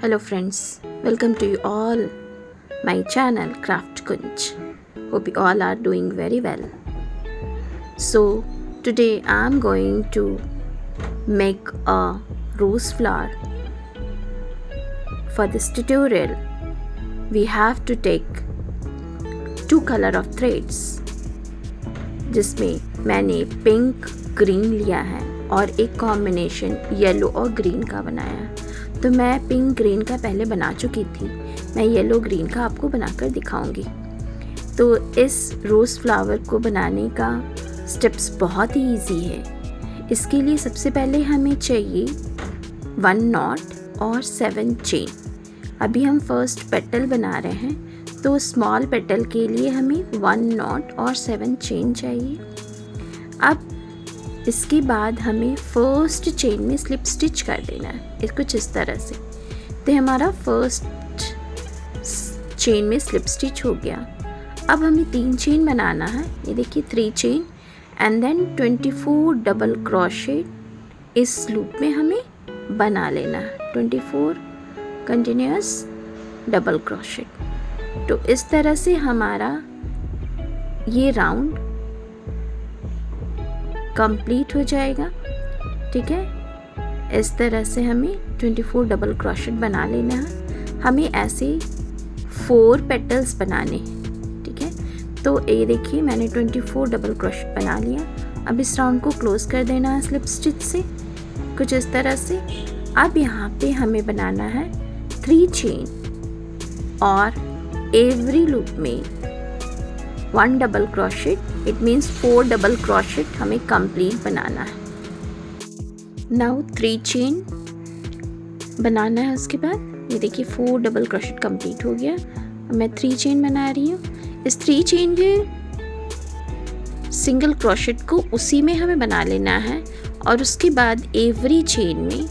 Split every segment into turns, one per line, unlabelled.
Hello friends, welcome to you all my channel Craft Kunj. Hope you all are doing very well. So today I am going to make a rose flower. For this tutorial we have to take two color of threads, जिसमें मैंने pink green लिया है और एक combination yellow और green का बनाया है। तो मैं पिंक ग्रीन का पहले बना चुकी थी, मैं येलो ग्रीन का आपको बनाकर दिखाऊंगी। तो इस रोज़ फ्लावर को बनाने का स्टेप्स बहुत ही इजी है। इसके लिए सबसे पहले हमें चाहिए 1 नॉट और 7 चेन। अभी हम फर्स्ट पेटल बना रहे हैं, तो स्मॉल पेटल के लिए हमें 1 नॉट और 7 चेन चाहिए। अब इसके बाद हमें फर्स्ट चेन में स्लिप स्टिच कर देना है, कुछ इस तरह से। तो हमारा फर्स्ट चेन में स्लिप स्टिच हो गया। अब हमें 3 चेन बनाना है, ये देखिए 3 chain and then 24 double crochet इस लूप में हमें बना लेना है, 24 कंटिन्यूअस डबल क्रोशेट। तो इस तरह से हमारा ये राउंड कंप्लीट हो जाएगा। ठीक है, इस तरह से हमें 24 डबल क्रोशेट बना लेना है। हमें ऐसे 4 पेटल्स बनाने हैं। ठीक है, तो ये देखिए मैंने 24 डबल क्रोशेट बना लिया। अब इस राउंड को क्लोज कर देना है स्लिप स्टिच से, कुछ इस तरह से। अब यहाँ पे हमें बनाना है 3 चेन और एवरी लूप में 1 double crochet, it means 4 double crochet हमें कंप्लीट बनाना है। नाउ 3 चेन बनाना है। उसके बाद ये देखिए 4 डबल क्रोशेट कंप्लीट हो गया। अब मैं 3 चेन बना रही हूँ। इस 3 चेन के सिंगल क्रोशेट को उसी में हमें बना लेना है और उसके बाद एवरी चेन में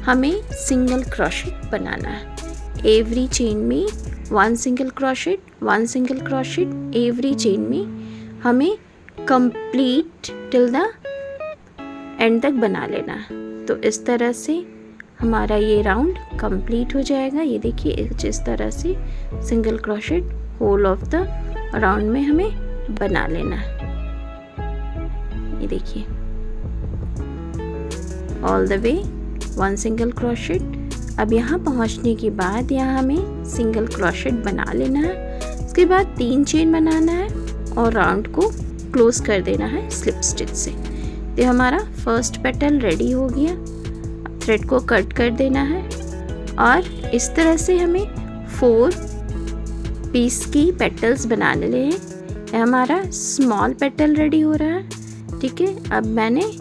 हमें सिंगल क्रोशेट बनाना है। एवरी चेन में 1 single crochet, 1 single crochet every chain में हमें कंप्लीट टिल द एंड तक बना लेना है। तो इस तरह से हमारा ये राउंड कंप्लीट हो जाएगा। ये देखिए इस तरह से single crochet whole of the round में हमें बना लेना है। ये देखिए all the way 1 single crochet. अब यहाँ पहुँचने के बाद यहाँ हमें सिंगल क्रोशेट बना लेना है। उसके बाद 3 चेन बनाना है और राउंड को क्लोज कर देना है स्लिप स्टिच से। तो हमारा फर्स्ट पेटल रेडी हो गया। थ्रेड को कट कर देना है और इस तरह से हमें 4 पीस की पेटल्स बनाने ले हैं। हमारा स्मॉल पेटल रेडी हो रहा है। ठीक है, अब मैंने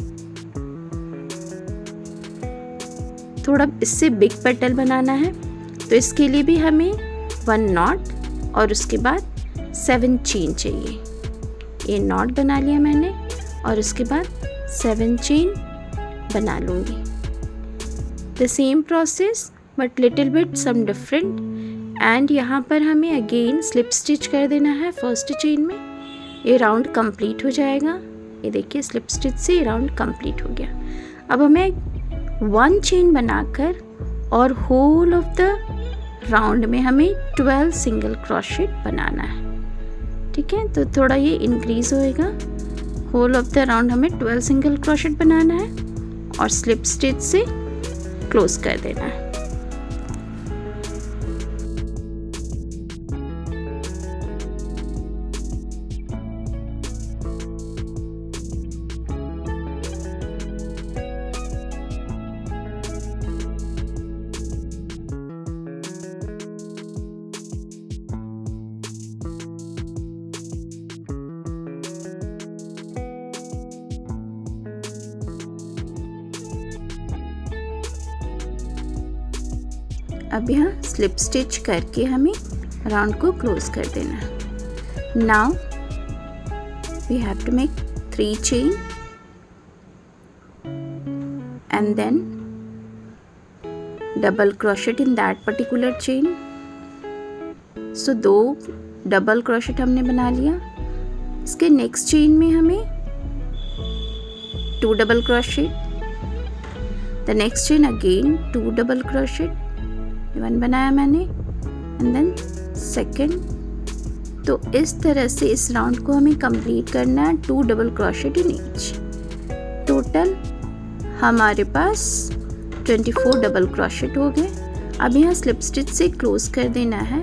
थोड़ा इससे बिग पेटल बनाना है, तो इसके लिए भी हमें 1 नॉट और उसके बाद 7 चेन चाहिए। ये नॉट बना लिया मैंने और उसके बाद 7 चेन बना लूँगी। The same process but little bit some different. And यहाँ पर हमें अगेन स्लिप स्टिच कर देना है फर्स्ट चेन में। ये राउंड कंप्लीट हो जाएगा। ये देखिए स्लिप स्टिच से ये राउंड कंप्लीट हो गया। अब हमें 1 चेन बनाकर और होल ऑफ द राउंड में हमें 12 सिंगल क्रोशेट बनाना है। ठीक है, तो थोड़ा ये इंक्रीज होएगा। होल ऑफ द राउंड हमें 12 सिंगल क्रोशेट बनाना है और स्लिप स्टिच से क्लोज कर देना है। अब यहाँ स्लिप स्टिच करके हमें राउंड को क्लोज कर देना है। Now we have to make 3 chain and then double crochet in that particular chain. So 2 double crochet हमने बना लिया। इसके नेक्स्ट चेन में हमें 2 double crochet, the next chain again 2 double crochet, 1 बनाया मैंने एंड देन सेकंड। तो इस तरह से इस राउंड को हमें कंप्लीट करना है 2 double crochet in each. Total हमारे पास 24 डबल क्रोशेट हो गए। अब यहाँ स्लिप स्टिच से क्लोज कर देना है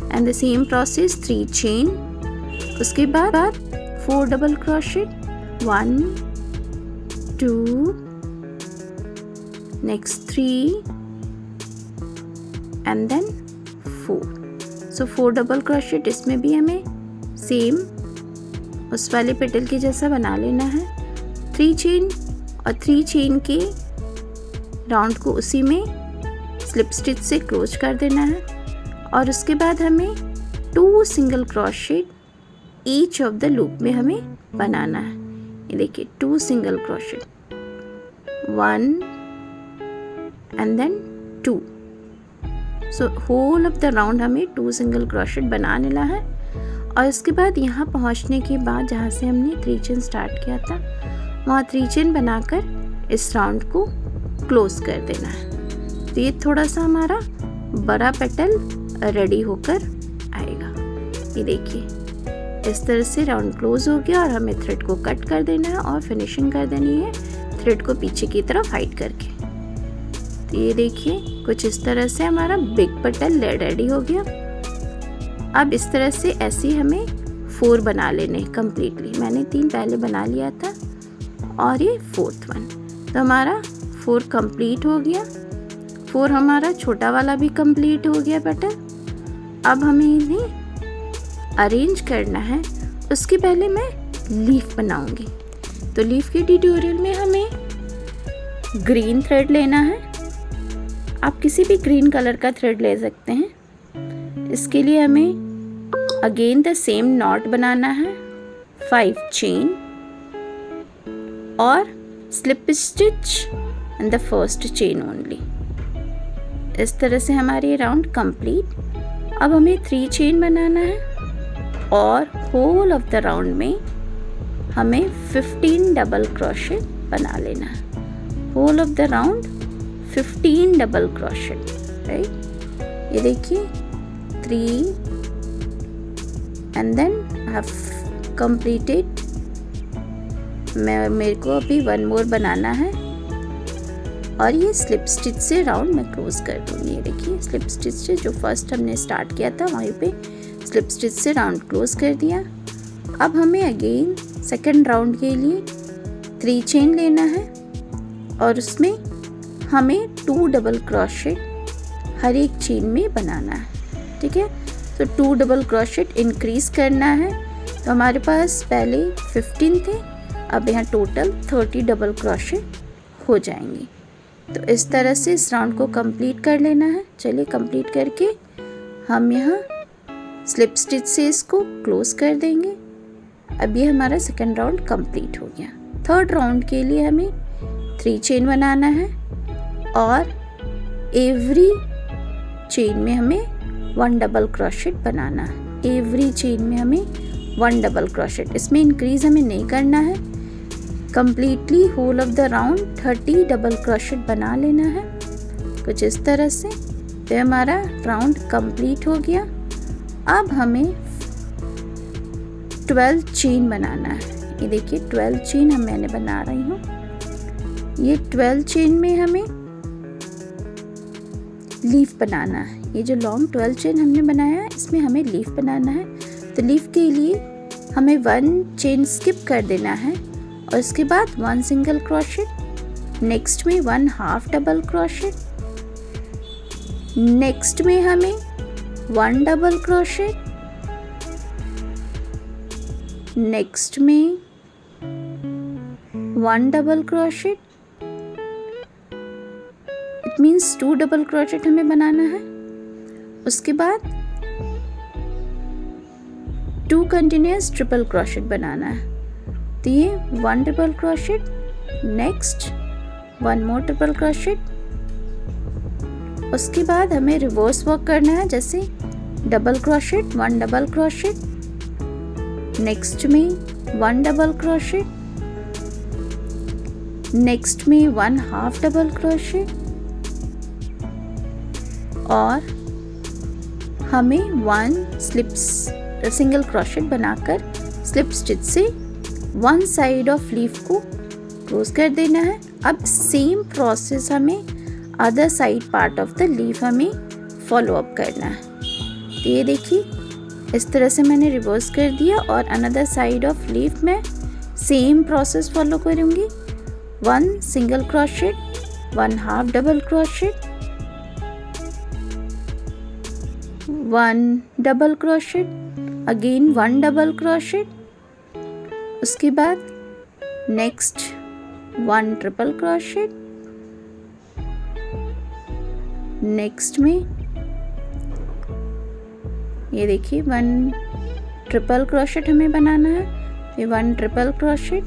and the same process 3 chain, उसके बाद 4 double crochet, 1 2 next 3 and then 4। So 4 double crochet इसमें भी हमें सेम उस वाले पेटल के जैसा बना लेना है। 3 चेन और 3 चेन के राउंड को उसी में स्लिप स्टिच से क्लोज कर देना है और उसके बाद हमें 2 single crochet each of the loop में हमें बनाना है। ये देखिए 2 single crochet, 1 and then 2। So whole of the round हमें 2 सिंगल क्रोशेट बना लेना है और इसके बाद यहाँ पहुँचने के बाद जहाँ से हमने 3 चेन स्टार्ट किया था वहाँ 3 चेन बनाकर इस राउंड को क्लोज कर देना है। तो ये थोड़ा सा हमारा बड़ा पेटल रेडी होकर आएगा। ये देखिए इस तरह से राउंड क्लोज हो गया और हमें थ्रेड को कट कर देना है और फिनिशिंग कर देनी है थ्रेड को पीछे की तरफ हाइड करके। तो ये देखिए कुछ इस तरह से हमारा बिग पेटल रेडी हो गया। अब इस तरह से ऐसे हमें 4 बना लेने कम्प्लीटली। मैंने 3 पहले बना लिया था और ये 4th वन। तो हमारा 4 कंप्लीट हो गया। 4 हमारा छोटा वाला भी कंप्लीट हो गया पेटल। अब हमें इन्हें अरेंज करना है। उसके पहले मैं लीफ बनाऊंगी। तो लीफ के ट्यूटोरियल में हमें ग्रीन थ्रेड लेना है। आप किसी भी ग्रीन कलर का थ्रेड ले सकते हैं। इसके लिए हमें अगेन द सेम नॉट बनाना है, 5 चेन और slip stitch in the first chain only. इस तरह से हमारी राउंड कंप्लीट। अब हमें 3 चेन बनाना है और होल ऑफ द राउंड में हमें 15 डबल क्रोशेट बना लेना है। Whole of the round 15 double crochet, right. ये देखिए 3 and then I have completed. मेरे को अभी 1 मोर बनाना है और ये स्लिप स्टिच से राउंड मैं क्लोज कर दूँगी। ये देखिए स्लिप स्टिच से जो फर्स्ट हमने स्टार्ट किया था वहीं पे स्लिप स्टिच से राउंड क्लोज कर दिया। अब हमें अगेन सेकंड राउंड के लिए 3 चेन लेना है और उसमें हमें 2 डबल क्रोशेट हर एक चेन में बनाना है, ठीक है। तो 2 डबल क्रोशेट इंक्रीज करना है। तो हमारे पास पहले 15 थे, अब यहाँ टोटल 30 डबल क्रोशेट हो जाएंगे। तो इस तरह से इस राउंड को कंप्लीट कर लेना है। चलिए कंप्लीट करके हम यहाँ स्लिप स्टिच से इसको क्लोज कर देंगे। अब ये हमारा सेकंड राउंड कंप्लीट हो गया। थर्ड राउंड के लिए हमें 3 चेन बनाना है और एवरी चेन में हमें 1 डबल क्रोशेट बनाना है। एवरी चेन में हमें 1 डबल क्रोशेट, इसमें इंक्रीज हमें नहीं करना है। Completely whole of the round 30 double crochet बना लेना है कुछ इस तरह से। तो हमारा राउंड कंप्लीट हो गया। अब हमें 12 चेन बनाना है। ये देखिए 12 चेन मैंने बना रही हूँ। ये 12 चेन में हमें लीफ बनाना है। ये जो लॉन्ग 12 चेन हमने बनाया है इसमें हमें लीफ बनाना है। तो लीफ के लिए हमें 1 चेन स्किप कर देना है और उसके बाद 1 सिंगल क्रोशेट, नेक्स्ट में 1 हाफ डबल क्रोशेट, नेक्स्ट में हमें 1 डबल क्रोशेट, नेक्स्ट में 1 double crochet. It means 2 double crochet हमें बनाना है। उसके बाद 2 कंटिन्यूअस ट्रिपल क्रोशेट बनाना है। तो ये 1 ट्रिपल क्रोशेट, नेक्स्ट 1 मोर ट्रिपल क्रोशेट। उसके बाद हमें रिवर्स वर्क करना है, जैसे double crochet, 1 double crochet, next में 1 डबल क्रोशेट, नेक्स्ट में 1 हाफ डबल क्रोशेट और हमें 1 सिंगल क्रोशेट बनाकर स्लिप स्टिच से 1 साइड ऑफ लीफ को क्लोज कर देना है। अब सेम प्रोसेस हमें other side part of the leaf हमें फॉलो अप करना है। तो ये देखिए इस तरह से मैंने रिवर्स कर दिया और अनदर साइड ऑफ लीफ में सेम प्रोसेस फॉलो करूँगी। 1 single crochet, 1 half double crochet, 1 double crochet, again 1 double crochet, उसके बाद नेक्स्ट 1 ट्रिपल क्रोशेट, नेक्स्ट में ये देखिए 1 ट्रिपल क्रोशेट हमें बनाना है। फिर 1 ट्रिपल क्रोशेट,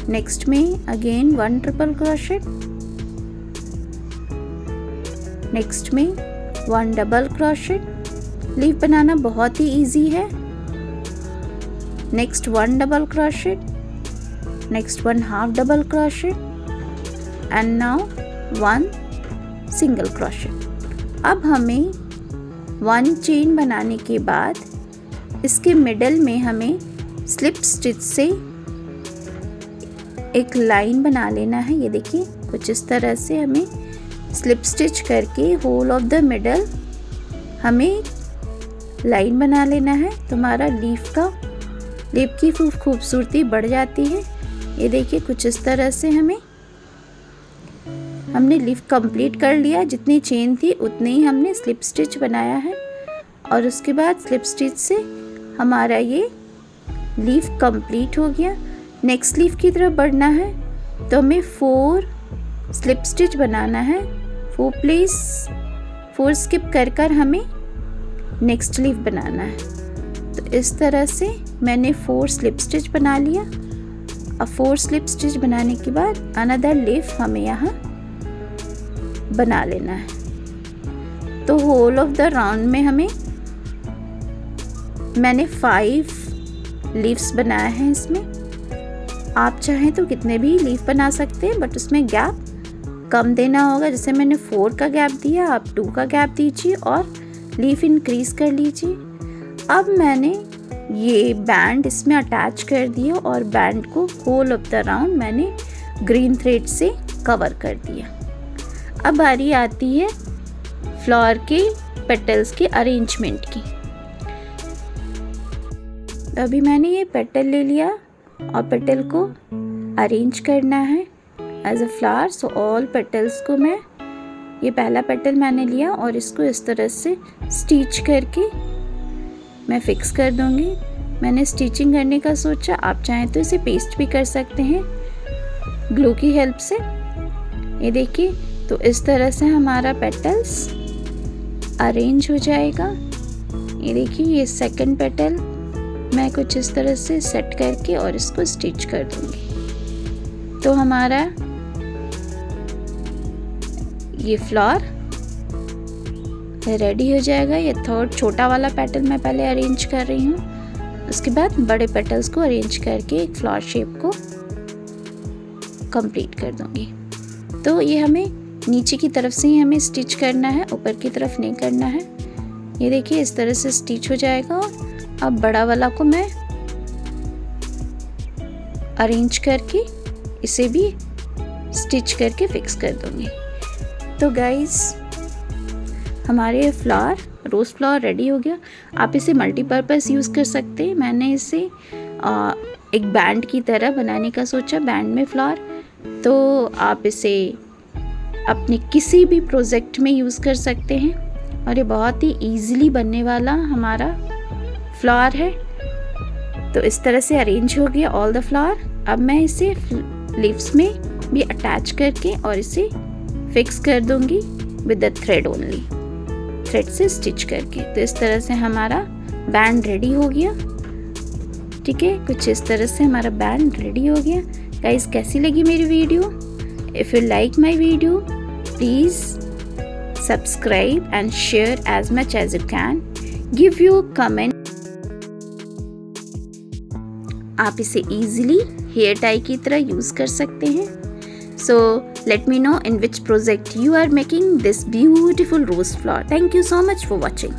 नेक्स्ट में अगेन 1 ट्रिपल क्रोशेट, नेक्स्ट में 1 डबल क्रोशेट। लीफ बनाना बहुत ही इजी है। Next 1 double crochet, next 1 half double crochet and now 1 single crochet. अब हमें 1 चेन बनाने के बाद इसके मिडल में हमें स्लिप स्टिच से एक लाइन बना लेना है। ये देखिए कुछ इस तरह से हमें स्लिप स्टिच करके होल ऑफ द मिडल हमें लाइन बना लेना है। तो हमारा लीफ की खूबसूरती बढ़ जाती है। ये देखिए कुछ इस तरह से हमने लीफ कंप्लीट कर लिया। जितनी चेन थी उतने ही हमने स्लिप स्टिच बनाया है और उसके बाद स्लिप स्टिच से हमारा ये लीफ कंप्लीट हो गया। नेक्स्ट लीफ की तरफ बढ़ना है तो हमें 4 स्लिप स्टिच बनाना है। 4 स्किप कर हमें नेक्स्ट लीफ बनाना है। तो इस तरह से मैंने 4 स्लिप स्टिच बना लिया। अब 4 स्लिप स्टिच बनाने के बाद अनदर लीफ हमें यहाँ बना लेना है। तो होल ऑफ द राउंड में मैंने 5 लीव्स बनाए हैं। इसमें आप चाहें तो कितने भी लीफ बना सकते हैं, बट उसमें गैप कम देना होगा। जैसे मैंने 4 का गैप दिया, आप 2 का गैप दीजिए और लीफ इंक्रीज कर लीजिए। अब मैंने ये बैंड इसमें अटैच कर दिया और बैंड को होल ऑफ द राउंड मैंने ग्रीन थ्रेड से कवर कर दिया। अब बारी आती है फ्लावर के पेटल्स के अरेंजमेंट की। अभी मैंने ये पेटल ले लिया और पेटल को अरेंज करना है as a flower. So all petals को ये पहला पेटल मैंने लिया और इसको इस तरह से स्टिच करके मैं फिक्स कर दूंगी। मैंने स्टिचिंग करने का सोचा, आप चाहें तो इसे पेस्ट भी कर सकते हैं ग्लू की हेल्प से। ये देखिए तो इस तरह से हमारा पेटल्स अरेंज हो जाएगा। ये देखिए ये सेकंड पेटल मैं कुछ इस तरह से सेट करके और इसको स्टिच कर दूंगी। तो हमारा ये फ्लावर रेडी हो जाएगा। ये थर्ड छोटा वाला पेटल मैं पहले अरेंज कर रही हूँ, उसके बाद बड़े पेटल्स को अरेंज करके एक फ्लावर शेप को कंप्लीट कर दूंगी। तो ये हमें नीचे की तरफ से ही हमें स्टिच करना है, ऊपर की तरफ नहीं करना है। ये देखिए इस तरह से स्टिच हो जाएगा। अब बड़ा वाला को मैं अरेंज करके इसे भी स्टिच करके फिक्स कर दूंगी। तो गाइस हमारे फ्लावर रोज़ फ्लावर रेडी हो गया। आप इसे मल्टीपर्पज़ यूज़ कर सकते हैं। मैंने इसे एक बैंड की तरह बनाने का सोचा, बैंड में फ्लावर। तो आप इसे अपने किसी भी प्रोजेक्ट में यूज़ कर सकते हैं और ये बहुत ही ईजिली बनने वाला हमारा फ्लावर है। तो इस तरह से अरेंज हो गया ऑल द फ्लावर। अब मैं इसे लीव्स में भी अटैच करके और इसे फिक्स कर दूंगी with the thread only, thread से स्टिच करके। तो इस तरह से हमारा बैंड रेडी हो गया। ठीक है, कुछ इस तरह से हमारा बैंड रेडी हो गया। गाइस कैसी लगी मेरी video? If you like my video please subscribe and share as much as you can. Give you comment. आप इसे ईजिली हेयर टाई की तरह यूज़ कर सकते हैं। So let me know in which project you are making this beautiful rose flower. Thank you so much for watching.